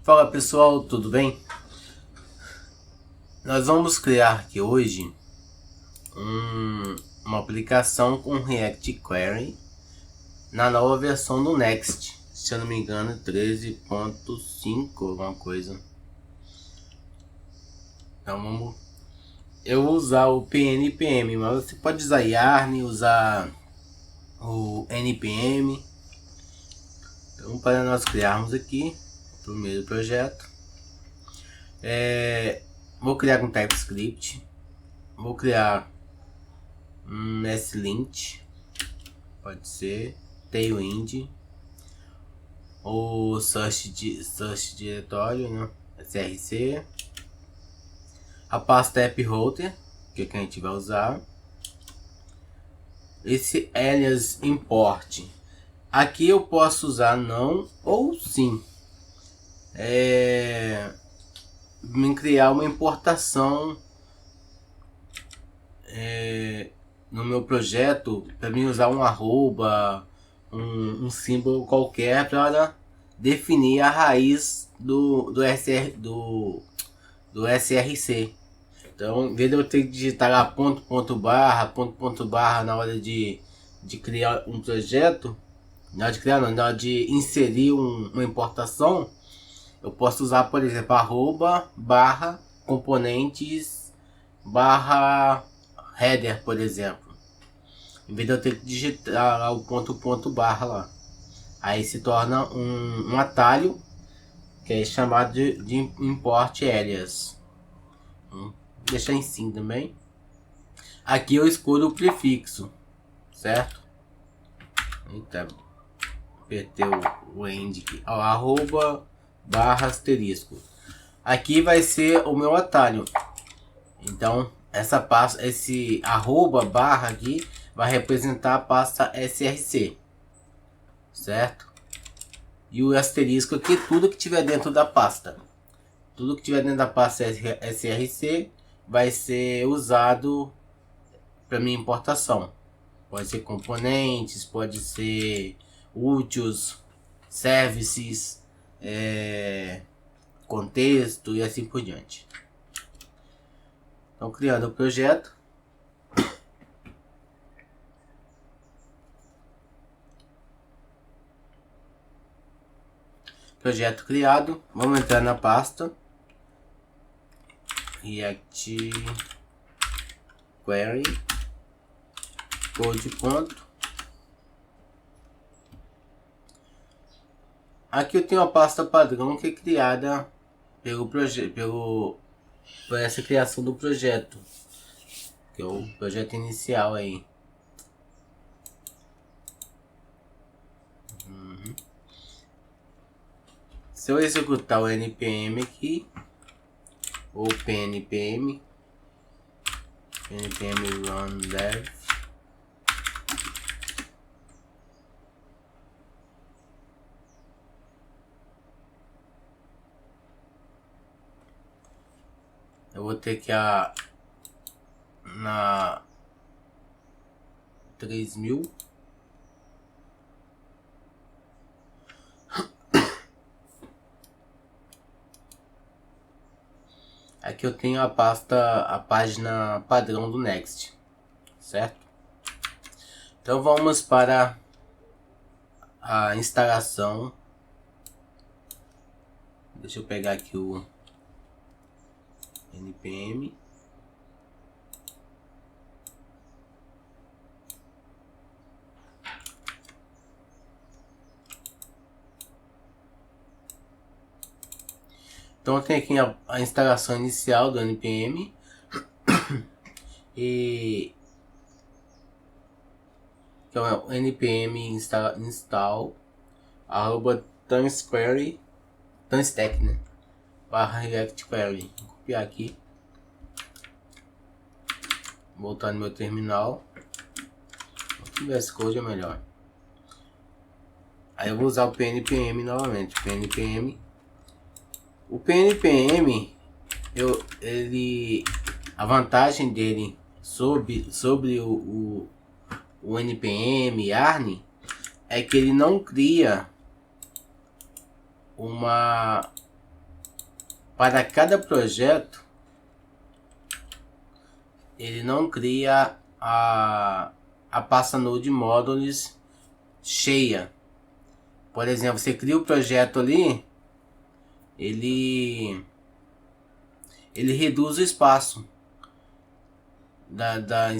Fala pessoal, tudo bem? Nós vamos criar aqui hoje uma aplicação com React Query na nova versão do Next, se eu não me engano 13.5 alguma coisa. Então eu vou usar o PNPM, mas você pode usar Yarn, usar o NPM. Então, para nós criarmos aqui o primeiro projeto, vou criar com TypeScript, vou criar um slint, pode ser Tailwind, ou search diretório, né? src, a pasta AppHolder, que é que a gente vai usar, esse alias import. Aqui eu posso usar não ou sim. Me criar uma importação no meu projeto, para mim usar um arroba, um símbolo qualquer para definir a raiz do src. Então, em vez de eu ter que digitar lá ponto barra na hora de criar um projeto, na hora de inserir uma importação, eu posso usar, por exemplo, arroba barra componentes barra header, por exemplo, em vez de eu ter que digitar lá o ponto barra lá. Aí se torna um atalho que é chamado de import alias. Vou deixar em sim também. Aqui eu escolho o prefixo, certo? Eita, apertei o end aqui, arroba barra asterisco. Aqui vai ser o meu atalho. Então essa pasta, esse arroba barra aqui vai representar a pasta src, certo? E o asterisco aqui, tudo que tiver dentro da pasta. Tudo que tiver dentro da pasta src vai ser usado para minha importação. Pode ser componentes, pode ser úteis, services, contexto e assim por diante. Então, criando o projeto. Projeto criado. Vamos entrar na pasta React Query code. Aqui eu tenho a pasta padrão que é criada pelo projeto, por essa criação do projeto, que é o projeto inicial aí. Se eu executar o npm aqui, ou pnpm run dev, eu vou ter que na 3000 aqui eu tenho a página padrão do Next, certo? Então vamos para a instalação. Deixa eu pegar aqui o npm. Então eu tenho aqui a instalação inicial do npm e que é o npm install arroba Tansquery, né? Barra React Query. Vou copiar aqui, voltar no meu terminal. Se VS Code é melhor. Aí eu vou usar o PNPM novamente. O PNPM, a vantagem dele sobre o NPM Yarn é que ele não cria uma para cada projeto, ele não cria a pasta Node Modules cheia. Por exemplo, você cria o projeto ali, ele reduz o espaço das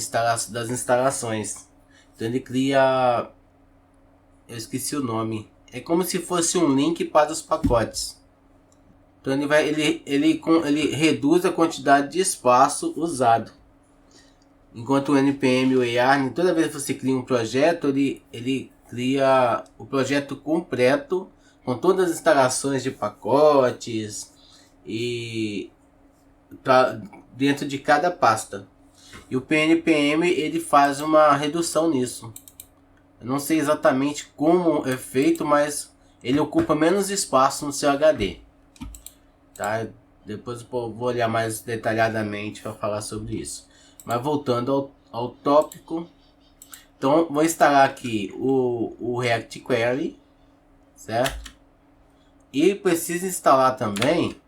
instalações. Então ele cria, eu esqueci o nome, é como se fosse um link para os pacotes. Então ele reduz a quantidade de espaço usado. Enquanto o npm e o yarn, toda vez que você cria um projeto, ele cria o projeto completo com todas as instalações de pacotes e dentro de cada pasta. E o PNPM ele faz uma redução nisso. Eu não sei exatamente como é feito, mas ele ocupa menos espaço no seu HD. Tá? Depois eu vou olhar mais detalhadamente para falar sobre isso. Mas voltando ao tópico. Então vou instalar aqui o React Query, certo? E preciso instalar também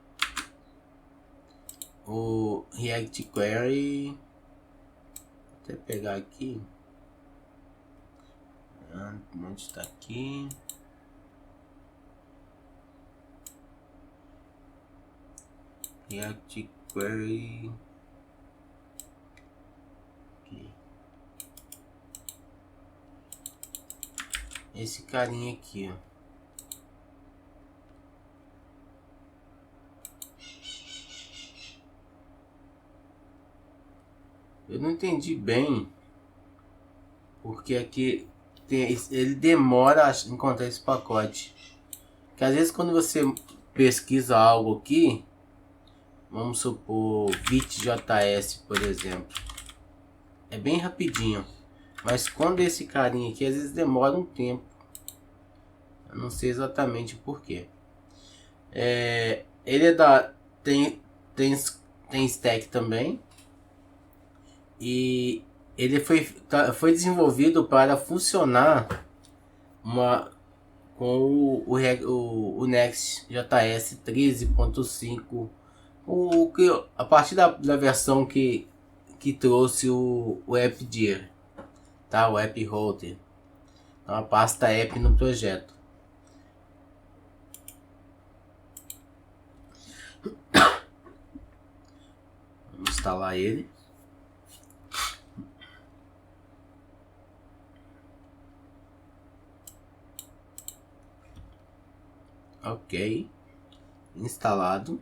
o React Query. Vou até pegar aqui. Onde está aqui? React Query. Aqui. Esse carinha aqui, ó. Eu não entendi bem porque aqui ele demora a encontrar esse pacote. Que às vezes quando você pesquisa algo aqui, vamos supor VitJS, por exemplo, é bem rapidinho. Mas quando esse carinha aqui, às vezes demora um tempo. Eu não sei exatamente por quê. Ele é da tem stack também. E ele foi desenvolvido para funcionar com o Next.js 13.5, a partir da versão que trouxe o AppDir, tá? O App Holder, então, a pasta app no projeto. Vamos instalar ele. Ok, instalado.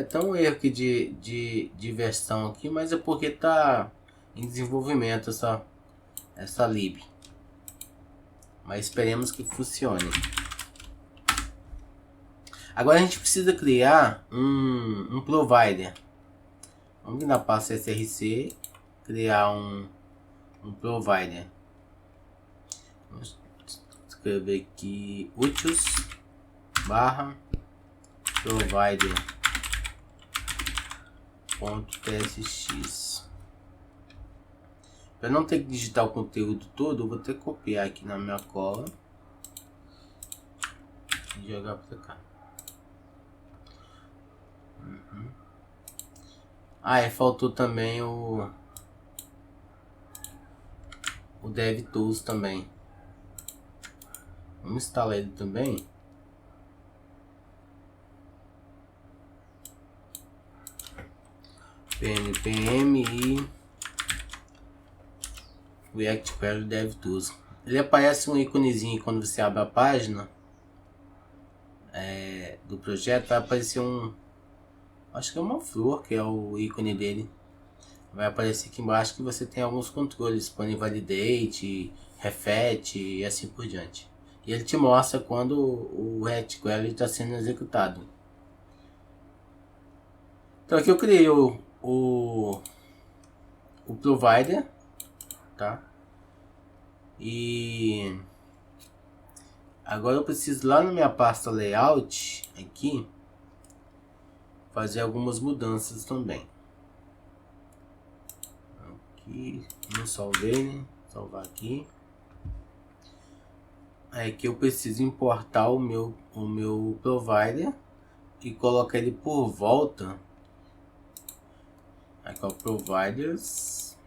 Tá um erro aqui de versão aqui, mas é porque tá em desenvolvimento essa lib. Mas esperemos que funcione. Agora a gente precisa criar um provider. Vamos na pasta src, criar um provider. Vamos escrever aqui utils /provider.tsx. Para não ter que digitar o conteúdo todo, eu vou ter que copiar aqui na minha cola e jogar para cá. Faltou também o DevTools também. Vamos instalar ele também. PNPM e React Query DevTools. Ele aparece um íconezinho quando você abre a página do projeto. Vai aparecer acho que é uma flor que é o ícone dele. Vai aparecer aqui embaixo que você tem alguns controles, Pony Validate, Refet e assim por diante. E ele te mostra quando o React Query está sendo executado. Então aqui eu criei o provider, tá? E agora eu preciso lá na minha pasta layout aqui fazer algumas mudanças também. Aqui, não salvei, né? Salvar aqui. Aí que eu preciso importar o meu provider e colocar ele por volta. Aqui ó, providers.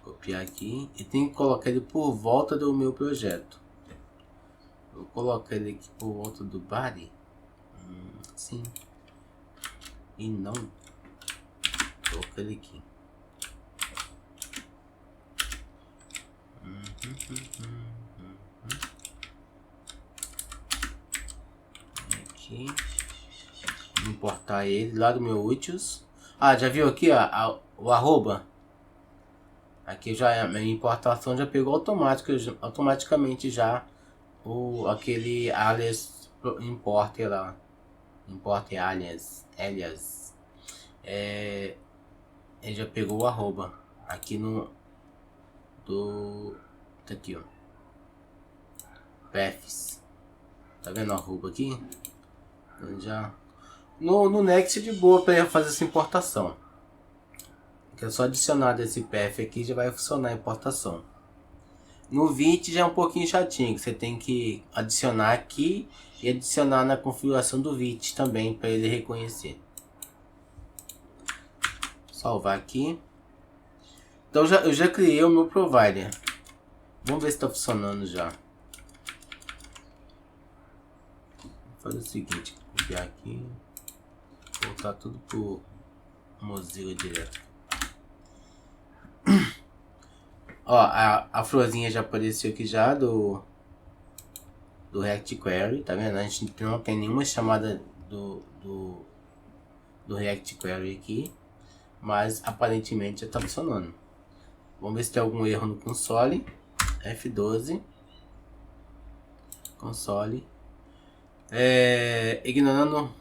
Copiar aqui e tem que colocar ele por volta do meu projeto. Vou colocar ele aqui por volta do body. Sim. E não. Colocar ele aqui. Aqui. Vou importar ele lá do meu utils. Ah, já viu aqui ó, o arroba? Aqui já a minha importação já pegou automaticamente já aquele alias importer lá. Importer alias. Ele já pegou o arroba aqui no tá aqui ó, paths, tá vendo a arroba aqui? Então já no Next de boa para fazer essa importação, que é só adicionar desse path aqui já vai funcionar a importação. No Vite já é um pouquinho chatinho, que você tem que adicionar aqui e adicionar na configuração do Vite também para ele reconhecer. Salvar aqui. Então eu já criei o meu provider. Vamos ver se está funcionando já. Vou fazer o seguinte, copiar aqui, voltar tudo pro Mozilla direto. Ó, a florzinha já apareceu aqui já do React Query, tá vendo? A gente não tem nenhuma chamada do React Query aqui, mas aparentemente já está funcionando. Vamos ver se tem algum erro no console. F12 console, ignorando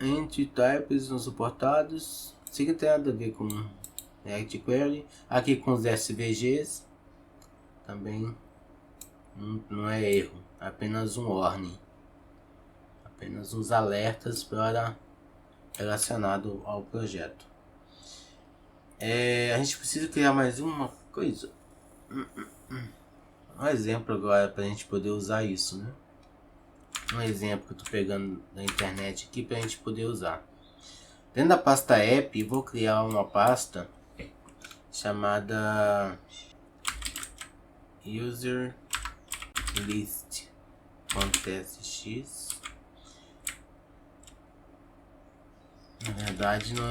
entry types não suportados. Isso aqui não tem nada a ver com React Query. Aqui com os SVGs também não é erro, é apenas um warning, apenas uns alertas para relacionado ao projeto. A gente precisa criar mais uma coisa, um exemplo agora para a gente poder usar isso, né? Um exemplo que eu tô pegando da internet aqui para a gente poder usar. Dentro da pasta app, vou criar uma pasta chamada user list.tsx. Na verdade não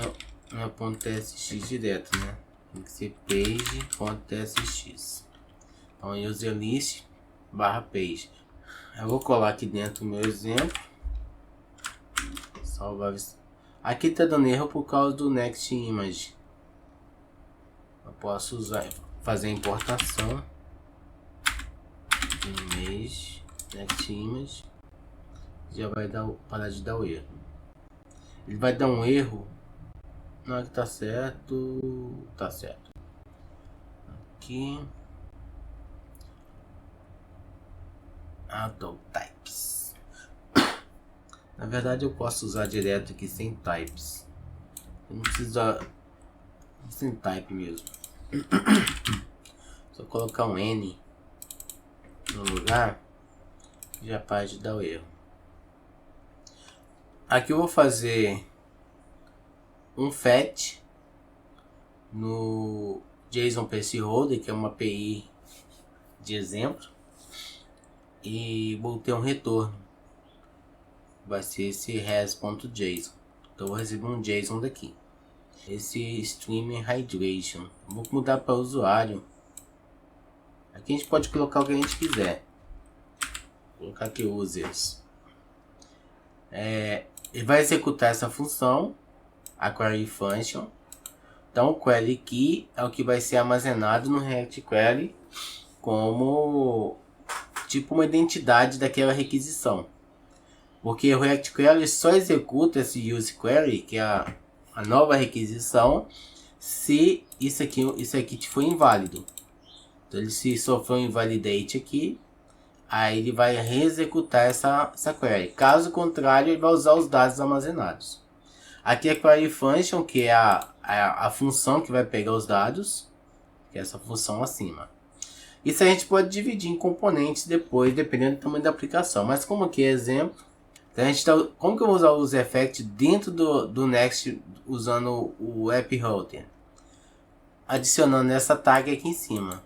é .tsx direto, né? Tem que ser page.tsx. Então user list barra page. Eu vou colar aqui dentro o meu exemplo. Salvar. Aqui tá dando erro por causa do Next Image. Eu posso fazer a importação image, Next Image. Já vai parar de dar o erro. Ele vai dar um erro na hora que tá certo. Tá certo. Aqui. Auto types. Na verdade eu posso usar direto aqui sem types. Eu não preciso usar sem type mesmo. Só colocar um N no lugar já para de dar o erro. Aqui eu vou fazer um fetch no JSON PC Holder, que é uma API de exemplo, e vou ter um retorno. Vai ser esse res.json. Então eu vou receber um JSON daqui. Esse stream hydration. Vou mudar para usuário. Aqui a gente pode colocar o que a gente quiser. Vou colocar aqui users. Ele vai executar essa função, a query function. Então o query key é o que vai ser armazenado no React Query como tipo uma identidade daquela requisição. Porque o React Query só executa esse use query, que é a nova requisição, se isso aqui for inválido. Então ele se sofreu um invalidate aqui, aí ele vai reexecutar essa query. Caso contrário, ele vai usar os dados armazenados. Aqui é a query function, que é a função que vai pegar os dados. que é essa função acima. Isso a gente pode dividir em componentes depois, dependendo do tamanho da aplicação. Mas como aqui é exemplo, a gente como que eu vou usar os effects dentro do Next usando o App Router? Adicionando essa tag aqui em cima,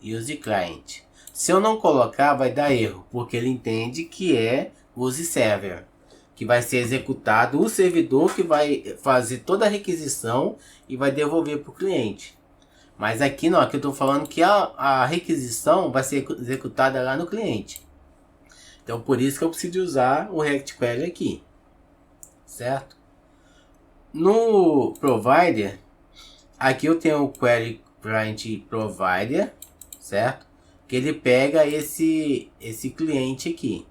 Use Client. Se eu não colocar, vai dar erro, porque ele entende que é Use Server, que vai ser executado o servidor que vai fazer toda a requisição e vai devolver para o cliente. Mas aqui não, aqui eu estou falando que a requisição vai ser executada lá no cliente. Então por isso que eu preciso usar o React Query aqui, certo? No Provider, aqui eu tenho o Query Client Provider, certo? Que ele pega esse cliente aqui,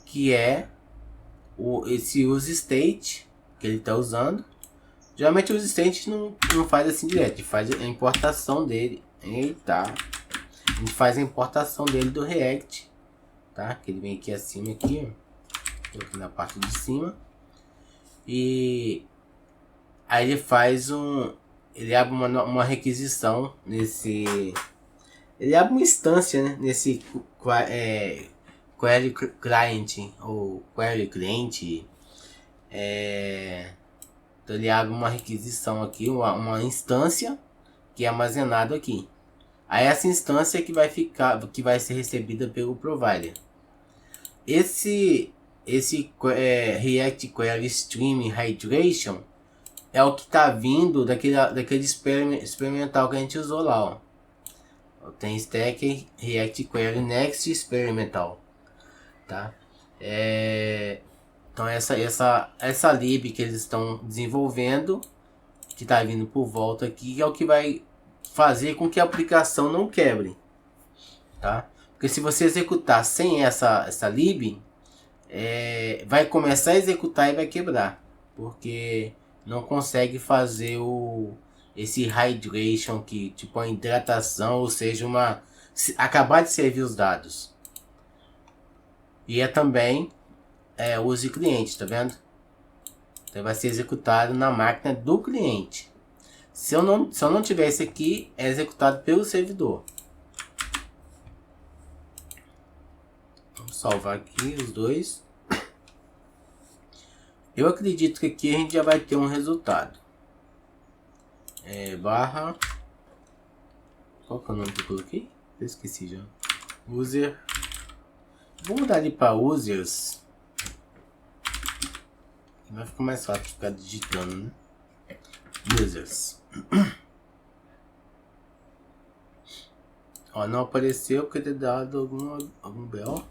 que é esse use state que ele está usando. Geralmente o use state não faz assim direto, faz a importação dele. Eita, a gente faz a importação dele do React, tá? Que ele vem aqui acima aqui, ó, aqui na parte de cima, e aí ele faz ele abre uma requisição nesse, ele abre uma instância, né, nesse Query Client ou Query Client. Então ele abre uma requisição aqui, uma instância que é armazenado aqui. Aí essa instância que vai ser recebida pelo provider. Esse React Query Stream Hydration é o que está vindo daquele experimental que a gente usou lá, ó. Tem stack React Query Next Experimental, tá? Então essa lib que eles estão desenvolvendo, que está vindo por volta aqui, é o que vai fazer com que a aplicação não quebre, tá? Porque se você executar sem essa lib, vai começar a executar e vai quebrar, porque não consegue fazer esse hydration, que tipo a hidratação, ou seja, acabar de servir os dados. E é também use cliente, tá vendo? Então vai ser executado na máquina do cliente. Se eu não tiver esse aqui, é executado pelo servidor. Vamos salvar aqui os dois. Eu acredito que aqui a gente já vai ter um resultado. Barra. Qual que é o nome que eu coloquei? Eu esqueci já. User. Vou mudar ali para users. Vai ficar mais fácil ficar digitando, né? Users. Ó, não apareceu porque ter dado algum BO.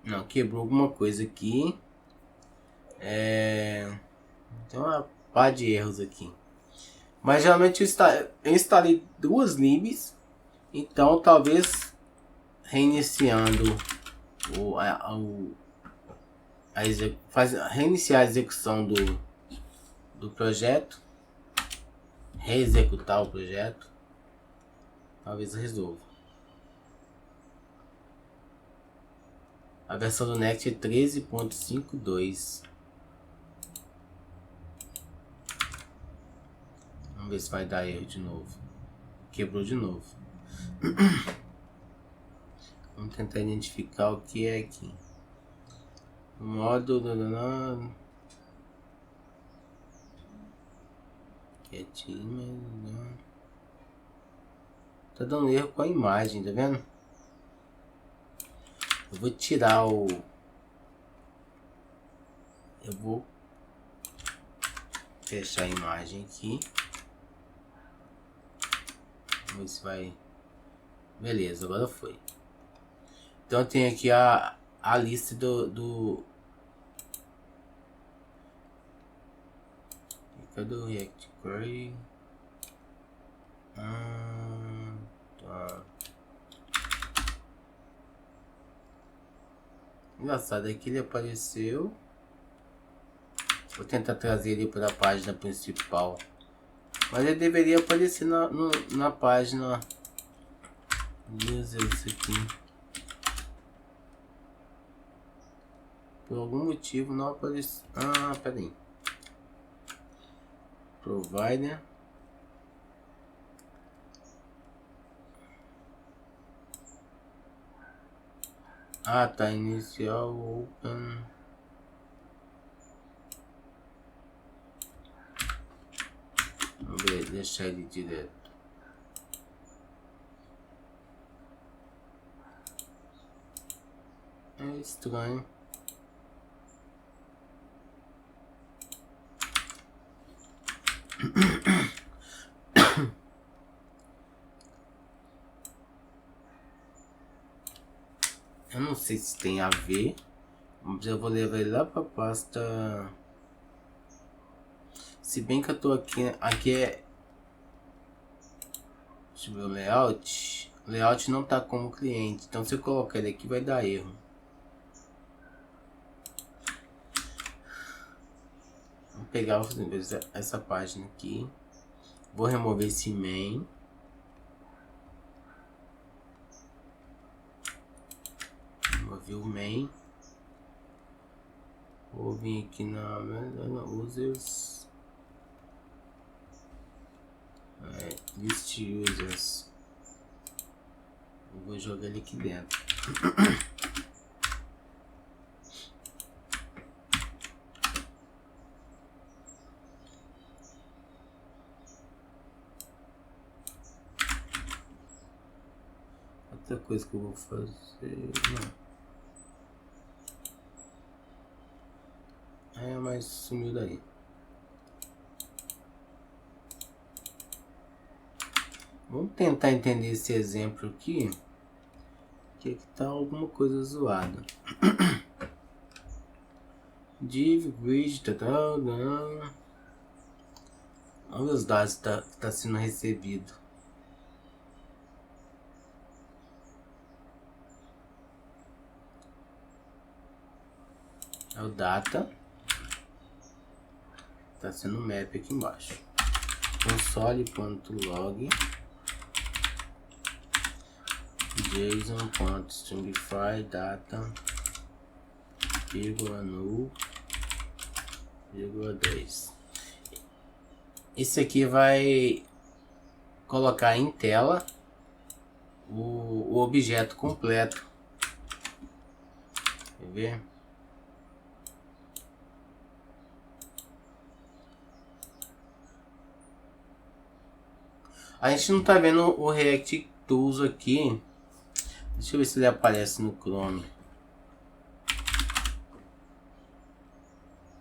Não, quebrou alguma coisa aqui. Tem uma pá de erros aqui. Mas geralmente eu instalei duas libs. Então talvez reiniciando reiniciar a execução do projeto, reexecutar o projeto, talvez resolva. A versão do Next é 13.52. Vamos ver se vai dar erro de novo. Quebrou de novo. Vamos tentar identificar o que é aqui. O modo quietinho. Tá dando erro com a imagem, tá vendo? Eu vou tirar eu vou fechar a imagem aqui. Vamos ver se vai. Beleza, agora foi. Então tem aqui a lista cadê o React Query? Tá. Engraçado, aqui ele apareceu. Vou tentar trazer ele para a página principal. Mas ele deveria aparecer na página users aqui. Por algum motivo não apareceu. Peraí. Provider. Ah, tá, inicial open. Vamos ver, deixar ele direto. É estranho. Eu não sei se tem a ver, mas eu vou levar ele lá pra pasta. Se bem que eu tô aqui é... Deixa eu ver o layout. O layout não tá como cliente, então se eu colocar ele aqui vai dar erro. Vou pegar essa página aqui. Vou remover esse main. Remover o main. Vou vir aqui na users. List users. Eu vou jogar ele aqui dentro. Outra coisa que eu vou fazer. Não. Mas sumiu daí. Vamos tentar entender esse exemplo aqui. Que tá alguma coisa zoada. Div, grid, olha os dados que tá sendo recebido. É o data. Tá sendo um map aqui embaixo. Console.log JSON.stringify data vírgula null vírgula 10. Esse aqui vai colocar em tela o objeto completo. Quer ver? A gente não tá vendo o React Tools aqui. Deixa eu ver se ele aparece no Chrome.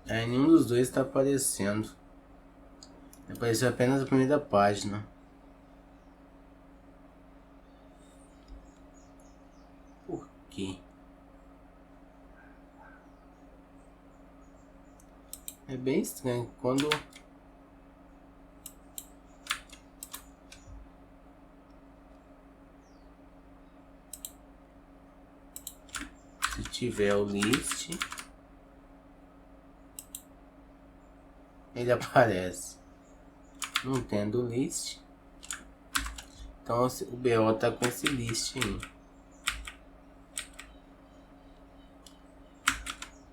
Nenhum dos dois está aparecendo. Apareceu apenas a primeira página. Por quê? É bem estranho quando... Se tiver o list, ele aparece. Não tendo list, então o BO tá com esse list aí.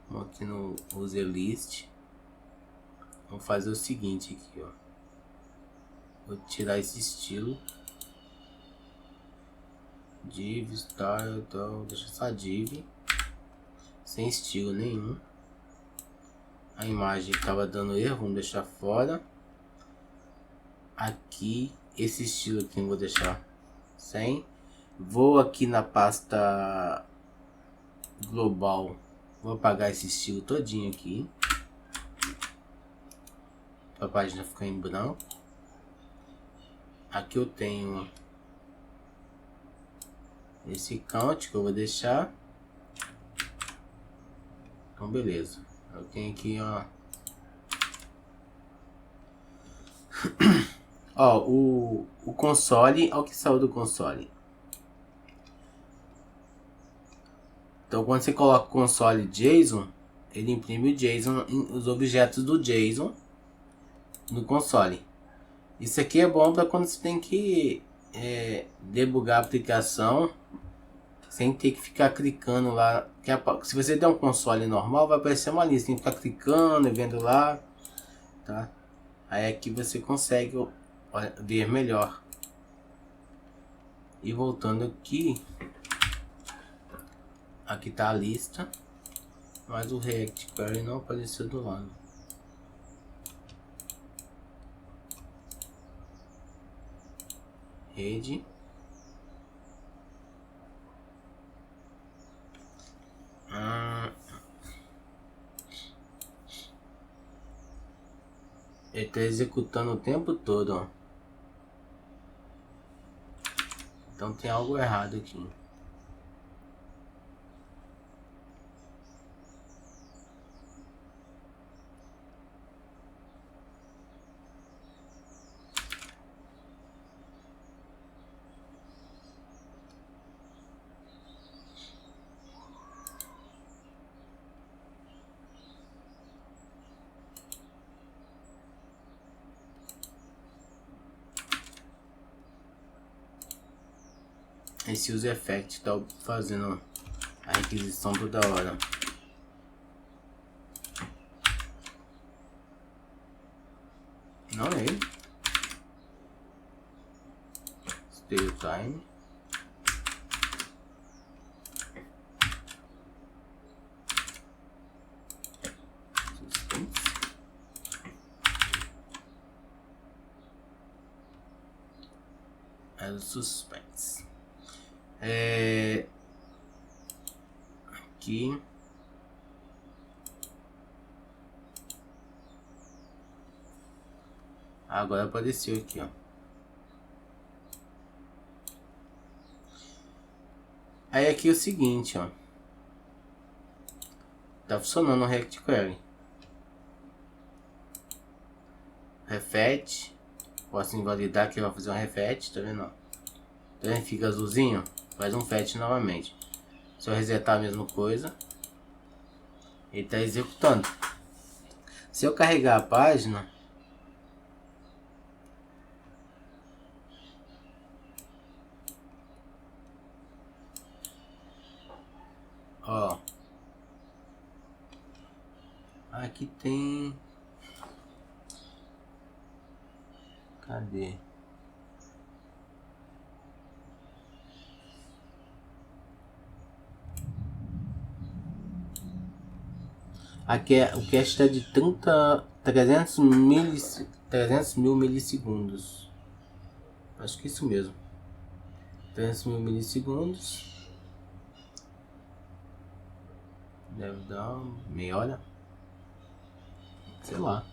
Vamos aqui no user list. Vamos fazer o seguinte aqui, ó. Vou tirar esse estilo. Div, style, então deixa só div. Sem estilo nenhum. A imagem estava dando erro, vamos deixar fora. Aqui, esse estilo aqui eu vou deixar sem. Vou aqui na pasta global. Vou apagar esse estilo todinho aqui. Para a página ficar em branco. Aqui eu tenho esse count que eu vou deixar. Então beleza. Eu tenho aqui, ó. Ó, o console, olha o que saiu do console. Então quando você coloca o console JSON, ele imprime o JSON, os objetos do JSON no console. Isso aqui é bom para quando você tem que debugar a aplicação sem ter que ficar clicando lá. Se você der um console normal, vai aparecer uma lista, tem que ficar clicando e vendo lá, tá? Aí aqui você consegue ver melhor. E voltando aqui, aqui tá a lista, mas o React Query não apareceu do lado. Rede. Ele tá executando o tempo todo, ó. Então tem algo errado aqui. Esse use effect tá fazendo a requisição toda hora. Não é ele. Stay time. Suspense. Aqui. Agora apareceu aqui, ó. Aí aqui é o seguinte, ó. Tá funcionando o React Query. Refet. Posso invalidar que vai fazer um refet, tá vendo? Então fica azulzinho, faz um fetch novamente. Se eu resetar a mesma coisa, ele tá executando. Se eu carregar a página, ó, aqui tem, cadê? Aqui o cache está de 300 mil milissegundos. Acho que isso mesmo. 300 mil milissegundos. Deve dar meia hora. Sei lá.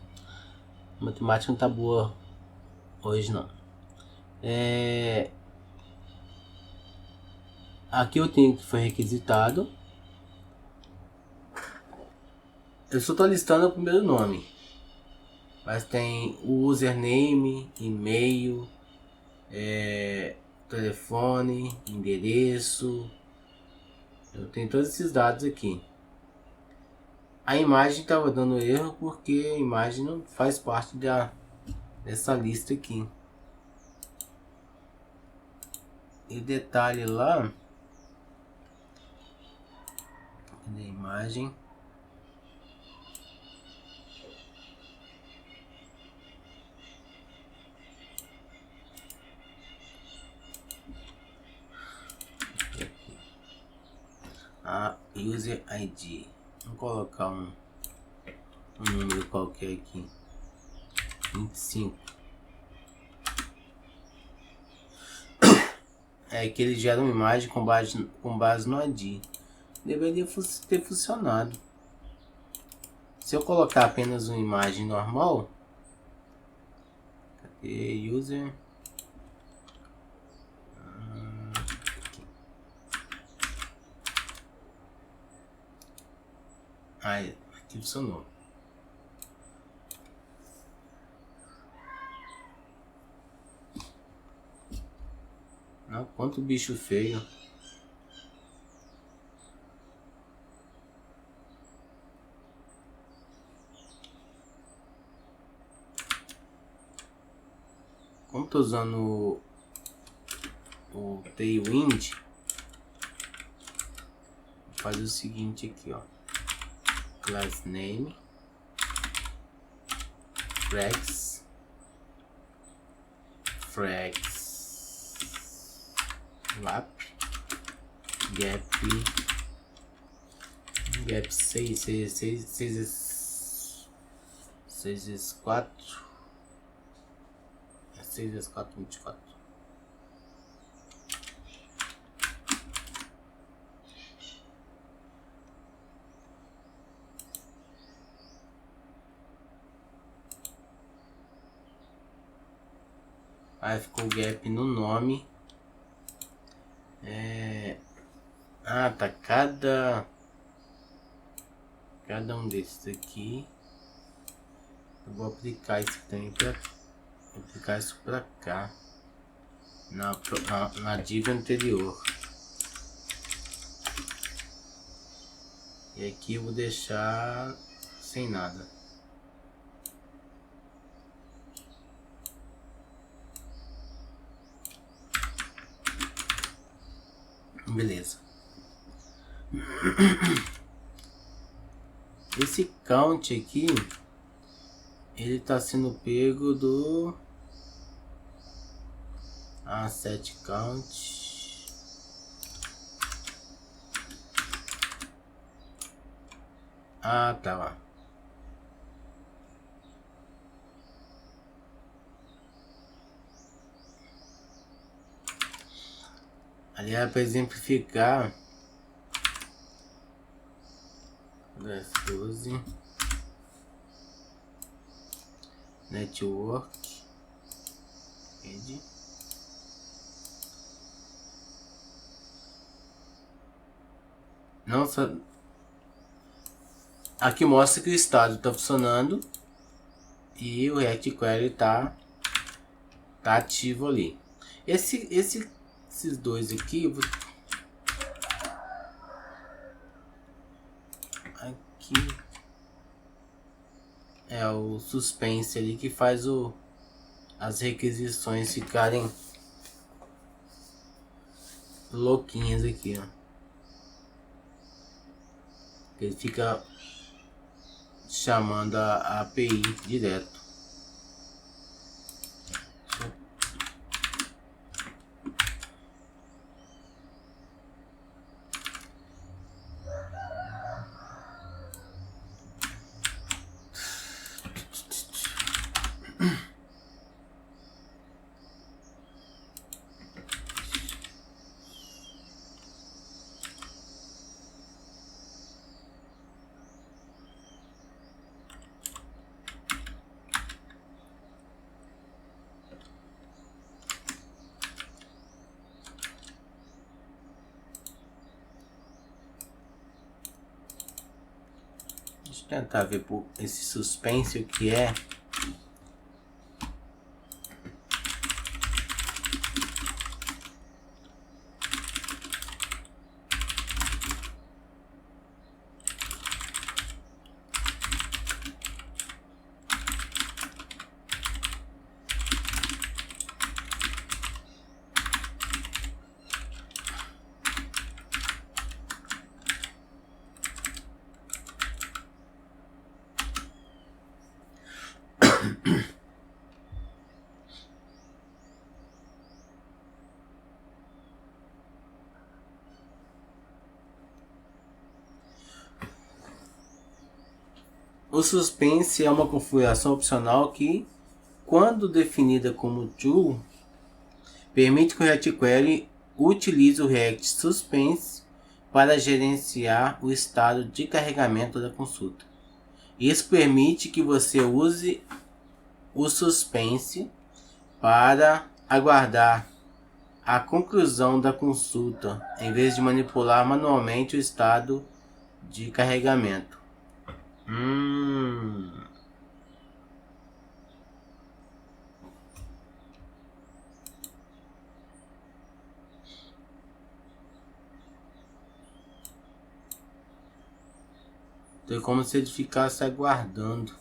A matemática não tá boa hoje não. Aqui eu tenho que foi requisitado. Eu só tô listando o primeiro nome, mas tem o username, e-mail, telefone, endereço. Eu tenho todos esses dados aqui. A imagem estava dando erro porque a imagem não faz parte dessa lista aqui. E detalhe lá, cadê a imagem? A user ID. Vou colocar um número qualquer aqui. 25. É que ele gera uma imagem com base no ID. Deveria ter funcionado. Se eu colocar apenas uma imagem normal, cadê user? Aí, aqui funcionou. Não, quanto bicho feio. Como tô usando o Tailwind, vou fazer o seguinte aqui, ó. Class name Rex flex wrap gap 6 vezes 4 6 vezes 4 24. Aí ficou o gap no nome. Tá cada um desses aqui. Eu vou aplicar isso também para aplicar isso para cá na div anterior. E aqui eu vou deixar sem nada. Beleza. Esse count aqui, ele tá sendo pego do set count. Tá lá. Ali é para exemplificar. 12 network rede. Não só aqui mostra que o estado está funcionando e o React Query tá ativo ali. Esses dois aqui, aqui é o suspense ali que faz as requisições ficarem louquinhas aqui, ó. Ele fica chamando a API direto. Deixa eu tentar ver por esse suspense o que é. O suspense é uma configuração opcional que, quando definida como true, permite que o React Query utilize o React Suspense para gerenciar o estado de carregamento da consulta. Isso permite que você use o suspense para aguardar a conclusão da consulta, em vez de manipular manualmente o estado de carregamento. Então é como se ele ficasse aguardando.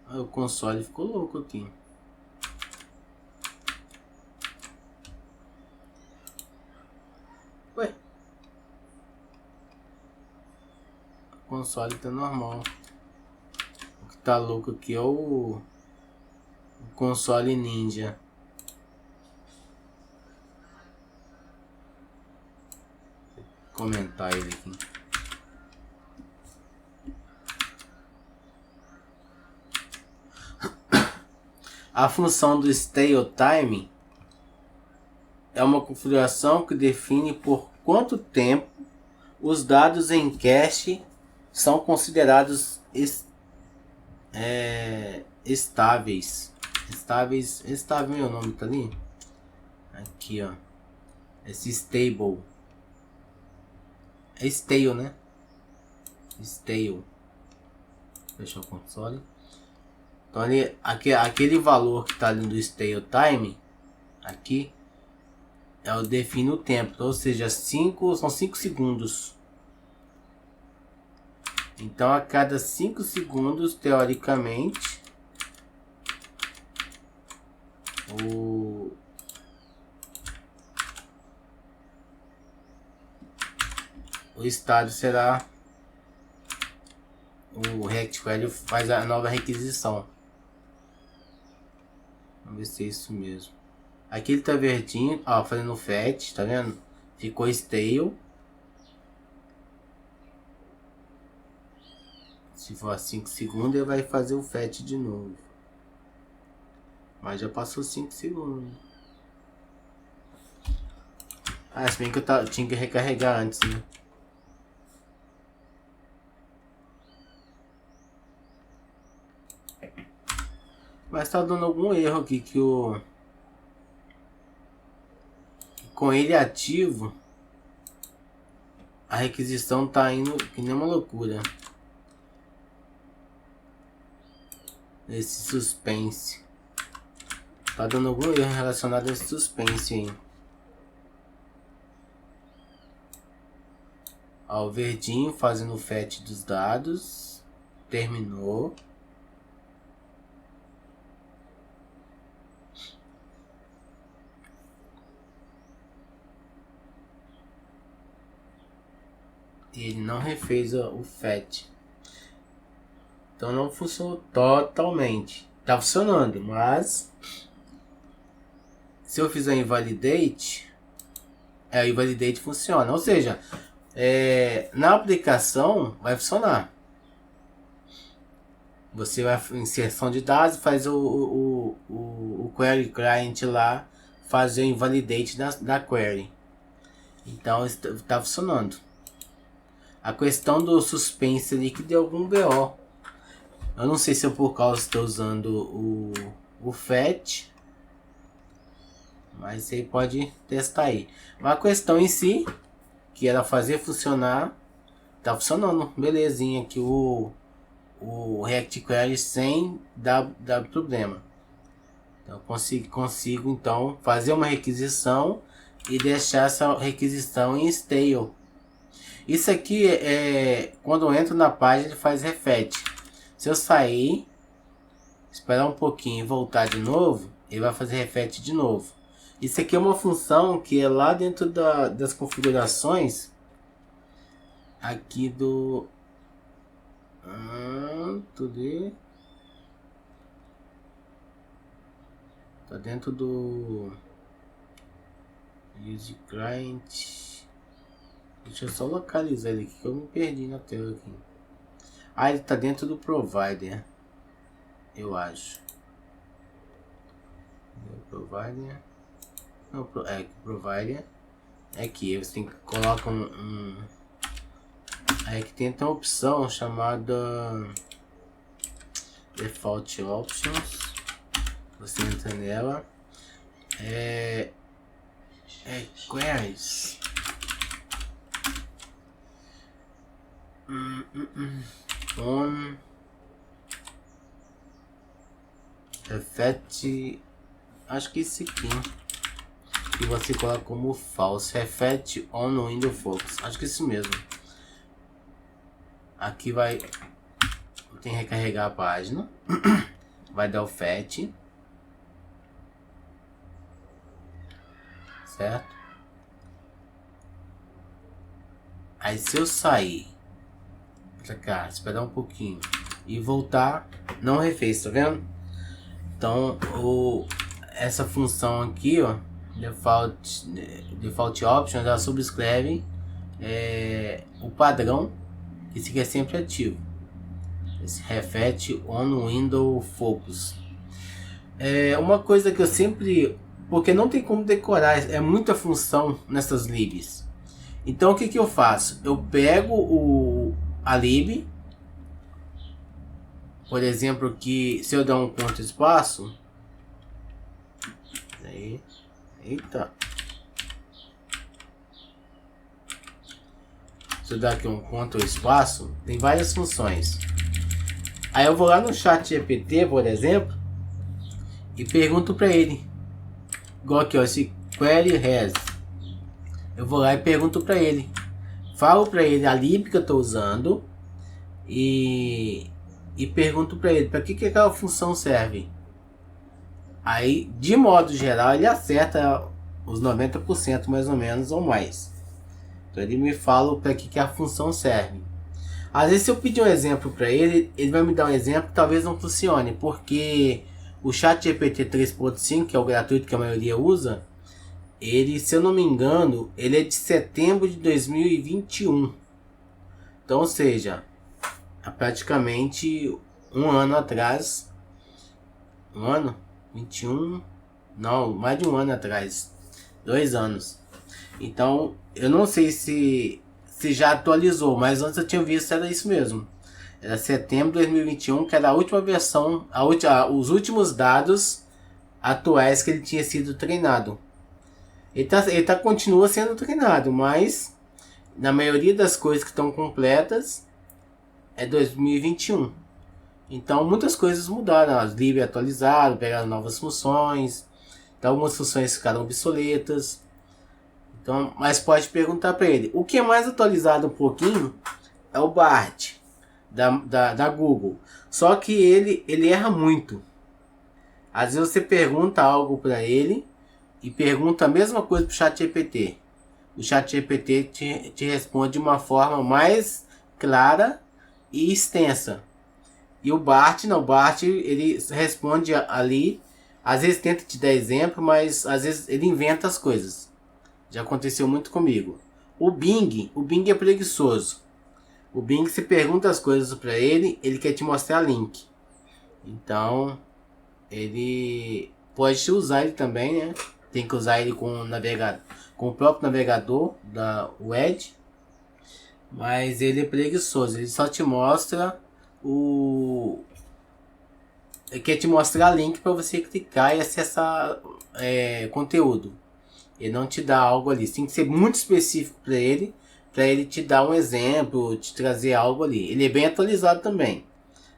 Aí o console ficou louco aqui. Ué, o console tá normal. O que tá louco aqui é o console Ninja. comentar ele aqui. A função do stale time é uma configuração que define por quanto tempo os dados em cache são considerados estáveis. Estável é o nome, tá ali? Aqui, ó. Esse stable. É stale, né? Stale. Fechar o console. Então ali, aquele valor que tá ali do stale time, aqui, é o define o tempo, ou seja, são 5 segundos. Então a cada 5 segundos, teoricamente, o estado será, o React Query faz a nova requisição. Vamos ver se é isso mesmo. Aqui ele tá verdinho, ó, fazendo fetch, tá vendo? Ficou stale. Se for 5 segundos, ele vai fazer o fetch de novo. Mas já passou 5 segundos. Ah, se bem que eu tinha que recarregar antes, né? Mas tá dando algum erro aqui que com ele ativo, a requisição tá indo que nem uma loucura. Esse suspense. Tá dando algum erro relacionado a esse suspense aí. Ó, o verdinho fazendo o fetch dos dados. Terminou. E ele não refez o fetch. Então não funcionou totalmente. Tá funcionando, mas se eu fizer invalidate, o invalidate funciona. Ou seja, na aplicação vai funcionar. Você vai inserção de dados, faz o query client lá fazer o invalidate da query. Então está funcionando. A questão do suspense ali que deu algum BO. Eu não sei se é por causa que estou usando o fetch, mas você pode testar aí. Mas a questão em si, que era fazer funcionar, tá funcionando belezinha aqui o React Query sem dar problema. Então consigo então fazer uma requisição e deixar essa requisição em stale. Isso aqui quando eu entro na página ele faz refetch. Se eu sair, esperar um pouquinho e voltar de novo, ele vai fazer refetch de novo. Isso aqui é uma função que é lá dentro das configurações aqui do tá dentro do use client. Deixa eu só localizar ele aqui que eu me perdi na tela aqui. Ah, ele tá dentro do provider, eu acho. Provider. Não, provider é aqui. Você tem que colocar aí que tem então uma opção chamada Default Options. Você entra nela. Queries. On refet, acho que esse aqui, e você coloca como false, refet on window focus, acho que é isso mesmo. Aqui tem que recarregar a página, vai dar o fetch, certo? Aí se eu sair pra cá, esperar um pouquinho e voltar, não refez, tá vendo? Então essa função aqui, ó, default options, ela subscreve o padrão, que fica sempre ativo. Esse reflect on window focus. Uma coisa que eu sempre... Porque não tem como decorar, é muita função nessas libs. Então o que eu faço? Eu pego a lib, por exemplo, que se eu der um ponto espaço, aí, eita, se eu dar aqui um ponto espaço, tem várias funções. Aí eu vou lá no ChatGPT, por exemplo, e pergunto para ele, igual aqui, ó, esse query has. Eu vou lá e pergunto para ele, falo para ele a lib que eu estou usando e pergunto para ele para que aquela função serve. Aí, de modo geral, ele acerta os 90% mais ou menos ou mais. Então ele me fala para que a função serve. Às vezes, se eu pedir um exemplo para ele, ele vai me dar um exemplo que talvez não funcione, porque o ChatGPT 3.5, que é o gratuito que a maioria usa, ele, se eu não me engano, ele é de setembro de 2021. Então, ou seja, há praticamente um ano atrás, 21, não, mais de um ano atrás, 2 anos. Então, eu não sei se já atualizou, mas antes eu tinha visto era isso mesmo. Era setembro de 2021, que era a última versão, os últimos dados atuais que ele tinha sido treinado. Ele continua sendo treinado, mas na maioria das coisas que estão completas é 2021. Então muitas coisas mudaram, as libs atualizaram, pegaram novas funções, então algumas funções ficaram obsoletas. Então, mas pode perguntar para ele. O que é mais atualizado um pouquinho é o Bard da Google. Só que ele erra muito. Às vezes você pergunta algo para ele e pergunta a mesma coisa para o ChatGPT. O ChatGPT te responde de uma forma mais clara e extensa. E o Bart não, o Bart ele responde ali, às vezes tenta te dar exemplo, mas às vezes ele inventa as coisas. Já aconteceu muito comigo. O Bing é preguiçoso. O Bing, se pergunta as coisas para ele, ele quer te mostrar link. Então, ele pode usar ele também, né? Tem que usar ele com o navegador, com o próprio navegador da Edge. Mas ele é preguiçoso, ele só te mostra ele quer te mostrar link para você clicar e acessar conteúdo. Ele não te dá algo ali, tem que ser muito específico para ele te dar um exemplo, te trazer algo ali. Ele é bem atualizado também,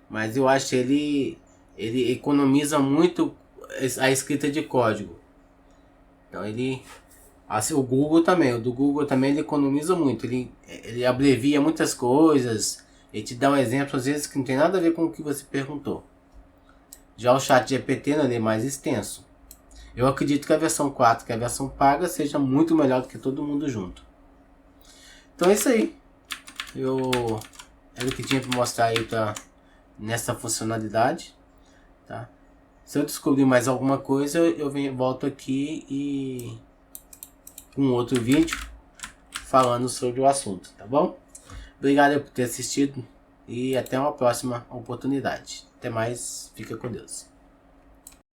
mas eu acho que ele economiza muito a escrita de código. Então assim, o Google também, o do Google também ele economiza muito, ele abrevia muitas coisas, ele te dá um exemplo às vezes que não tem nada a ver com o que você perguntou. Já o ChatGPT, ele é mais extenso. Eu acredito que a versão 4, que é a versão paga, seja muito melhor do que todo mundo junto. Então é isso aí. Era o que tinha para mostrar aí nessa funcionalidade. Tá? Se eu descobrir mais alguma coisa, eu volto aqui e com outro vídeo falando sobre o assunto, tá bom? Obrigado por ter assistido e até uma próxima oportunidade. Até mais, fica com Deus.